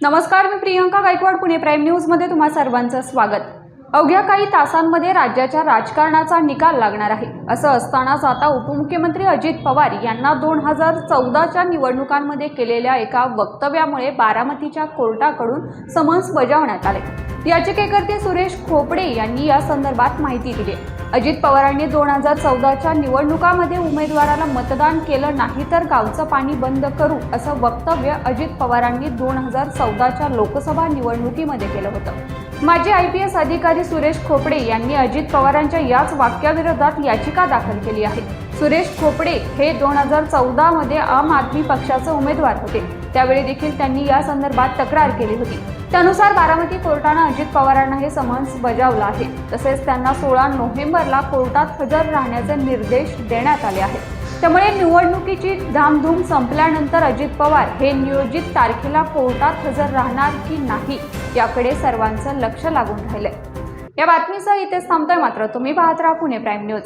नमस्कार, मी Priyanka Gaikwad, Pune prime news मध्ये तुम्हा सर्वांचं स्वागत। अवघ्या काही तासांमध्ये राज्याच्या राजकारणाचा निकाल लागणार आहे। असं असतानाच आता उपमुख्यमंत्री अजित पवार यांना 2014च्या निवडणुकांमध्ये केलेल्या एका वक्तव्यामुळे बारामतीच्या कोर्टाकडून समन्स बजावण्यात आले। याचिकेकर्ते सुरेश खोपडे यांनी या संदर्भात माहिती दिली। अजित पवारांनी 2014च्या निवडणुकांमध्ये उमेदवाराला मतदान केलं नाही तर गावचं पाणी बंद करू असं वक्तव्य अजित पवारांनी 2014च्या लोकसभा निवडणुकीमध्ये केलं होतं। माजी IPS अधिकारी सुरेश खोपडे यांनी अजित पवारांच्या याच वाक्याविरोधात याचिका दाखल केली आहे। सुरेश खोपडे हे 2014 मध्ये आम आदमी पक्षाचे उमेदवार होते। त्यावेळी देखील त्यांनी या संदर्भात तक्रार केली होती। त्यानुसार बारामती कोर्टाने अजित पवारांना हे समन्स बजावलं आहे। तसेच त्यांना 16 नोव्हेंबरला कोर्टात हजर राहण्याचे निर्देश देण्यात आले आहेत। त्यामुळे निवडणुकीची धामधूम संपल्यानंतर अजित पवार हे नियोजित तारखेला कोर्टात हजर राहणार की नाही याकडे सर्वांचं लक्ष लागून राहिलंय। या बातमीसह इथेच थांबतोय, मात्र तुम्ही पाहत राहा पुणे प्राईम न्यूज।